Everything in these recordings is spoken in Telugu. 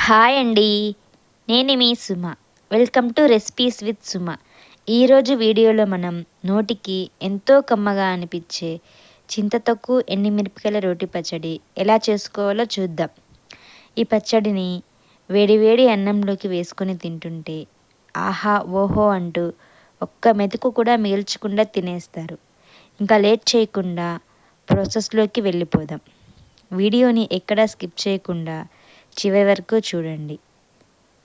హాయ్ అండి, నేను మీ Suma. Welcome to recipes with Suma. ఈరోజు వీడియోలో మనం నోటికి ఎంతో కమ్మగా అనిపించే చింతతొక్కు ఎండుమిరపకాయల రోటి పచ్చడి ఎలా చేసుకోవాలో చూద్దాం. ఈ పచ్చడిని వేడివేడి అన్నంలోకి వేసుకొని తింటుంటే ఆహా ఓహో అంటూ ఒక్క మెతుకు కూడా మిగిల్చకుండా తినేస్తారు. ఇంకా లేట్ చేయకుండా ప్రాసెస్లోకి వెళ్ళిపోదాం. వీడియోని ఎక్కడా స్కిప్ చేయకుండా చివరి వరకు చూడండి.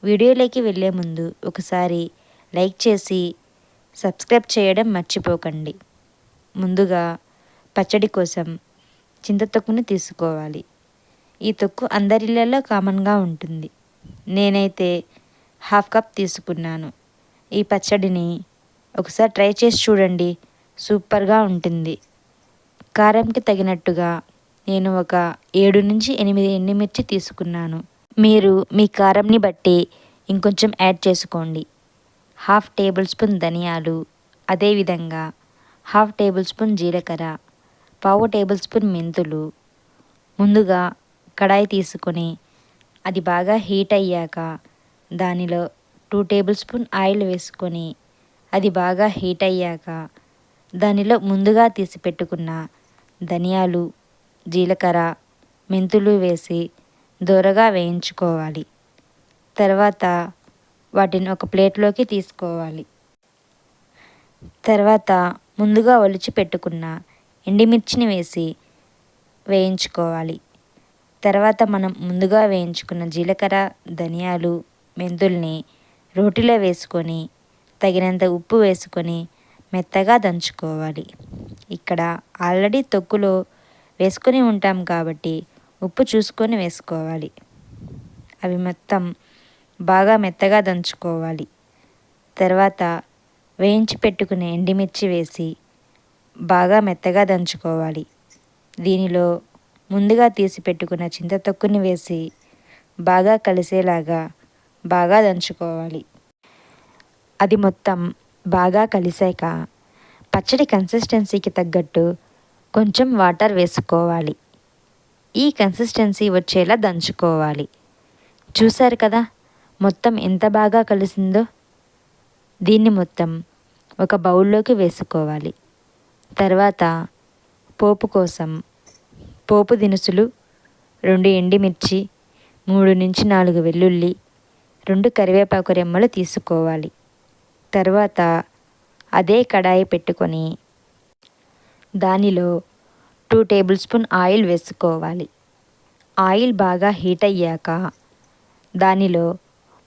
వీడియోలోకి వెళ్ళే ముందు ఒకసారి లైక్ చేసి సబ్స్క్రైబ్ చేయడం మర్చిపోకండి. ముందుగా పచ్చడి కోసం చింతతొక్కుని తీసుకోవాలి. ఈ తొక్కు అందరిళ్ళల్లో కామన్గా ఉంటుంది. నేనైతే 1/2 కప్ తీసుకున్నాను. ఈ పచ్చడిని ఒకసారి ట్రై చేసి చూడండి, సూపర్గా ఉంటుంది. కారంకి తగినట్టుగా నేను ఒక 7 నుంచి 8 ఎండుమిర్చి తీసుకున్నాను. మీరు మీ కారంని బట్టి ఇంకొంచెం యాడ్ చేసుకోండి. 1/2 టేబుల్ స్పూన్ ధనియాలు, అదేవిధంగా 1/2 టేబుల్ స్పూన్ జీలకర్ర, 1/2 టేబుల్ స్పూన్ మెంతులు. ముందుగా కడాయి తీసుకొని అది బాగా హీట్ అయ్యాక దానిలో 2 టేబుల్ స్పూన్ ఆయిల్ వేసుకొని అది బాగా హీట్ అయ్యాక దానిలో ముందుగా తీసి పెట్టుకున్న ధనియాలు, జీలకర్ర, మెంతులు వేసి దోరగా వేయించుకోవాలి. తర్వాత వాటిని ఒక ప్లేట్లోకి తీసుకోవాలి. తర్వాత ముందుగా ఒలిచి పెట్టుకున్న ఎండుమిర్చిని వేసి వేయించుకోవాలి. తర్వాత మనం ముందుగా వేయించుకున్న జీలకర్ర, ధనియాలు, మెంతుల్ని రోటిలో వేసుకొని తగినంత ఉప్పు వేసుకొని మెత్తగా దంచుకోవాలి. ఇక్కడ ఆల్రెడీ తొక్కులో వేసుకొని ఉంటాం కాబట్టి ఉప్పు చూసుకొని వేసుకోవాలి. అవి మొత్తం బాగా మెత్తగా దంచుకోవాలి. తర్వాత వేయించి పెట్టుకునే ఎండుమిర్చి వేసి బాగా మెత్తగా దంచుకోవాలి. దీనిలో ముందుగా తీసి పెట్టుకున్న చింతతొక్కుని వేసి బాగా కలిసేలాగా బాగా దంచుకోవాలి. అది మొత్తం బాగా కలిసాక పచ్చడి కన్సిస్టెన్సీకి తగ్గట్టు కొంచెం వాటర్ వేసుకోవాలి. ఈ కన్సిస్టెన్సీ వచ్చేలా దంచుకోవాలి. చూసారు కదా మొత్తం ఎంత బాగా కలిసిందో. దీన్ని మొత్తం ఒక బౌల్లోకి వేసుకోవాలి. తర్వాత పోపు కోసం పోపు దినుసులు 2 ఎండుమిర్చి, 3 నుంచి 4 వెల్లుల్లి, 2 కరివేపాకు రెమ్మలు తీసుకోవాలి. తర్వాత అదే కడాయి పెట్టుకొని దానిలో 2 టేబుల్ స్పూన్ ఆయిల్ వేసుకోవాలి. ఆయిల్ బాగా హీట్ అయ్యాక దానిలో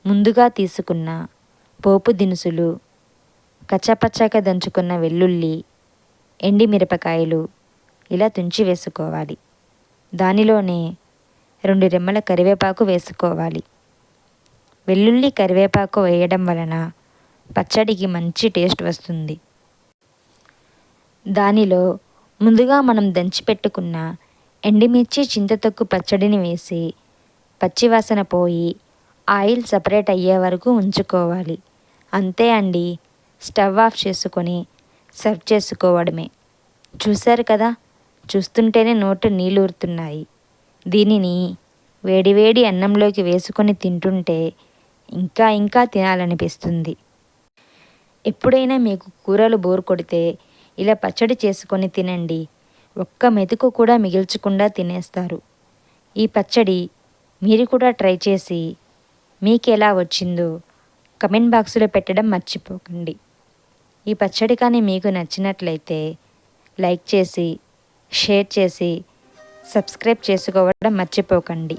ముందుగా తీసుకున్న పోపు దినుసులు, కచ్చాపచ్చాగా దంచుకున్న వెల్లుల్లి, ఎండుమిరపకాయలు ఇలా తుంచి వేసుకోవాలి. దానిలోనే 2 రెమ్మల కరివేపాకు వేసుకోవాలి. వెల్లుల్లి, కరివేపాకు వేయడం వలన పచ్చడికి మంచి టేస్ట్ వస్తుంది. దానిలో ముందుగా మనం దంచిపెట్టుకున్న ఎండుమిర్చి, చింతతొక్కు పచ్చడిని వేసి పచ్చివాసన పోయి ఆయిల్ సపరేట్ అయ్యే వరకు ఉంచుకోవాలి. అంతే అండి, స్టవ్ ఆఫ్ చేసుకొని సర్వ్ చేసుకోవడమే. చూశారు కదా, చూస్తుంటేనే నోట నీళ్ళూరుతున్నాయి. దీనిని వేడివేడి అన్నంలోకి వేసుకొని తింటుంటే ఇంకా ఇంకా తినాలనిపిస్తుంది. ఎప్పుడైనా మీకు కూరలు బోర్ కొడితే ఇలా పచ్చడి చేసుకొని తినండి. ఒక్క మెతుకు కూడా మిగిల్చకుండా తినేస్తారు. ఈ పచ్చడి మీరు కూడా ట్రై చేసి మీకు ఎలా వచ్చిందో కమెంట్ బాక్స్లో పెట్టడం మర్చిపోకండి. ఈ పచ్చడి కానీ మీకు నచ్చినట్లయితే లైక్ చేసి, షేర్ చేసి, సబ్స్క్రైబ్ చేసుకోవడం మర్చిపోకండి.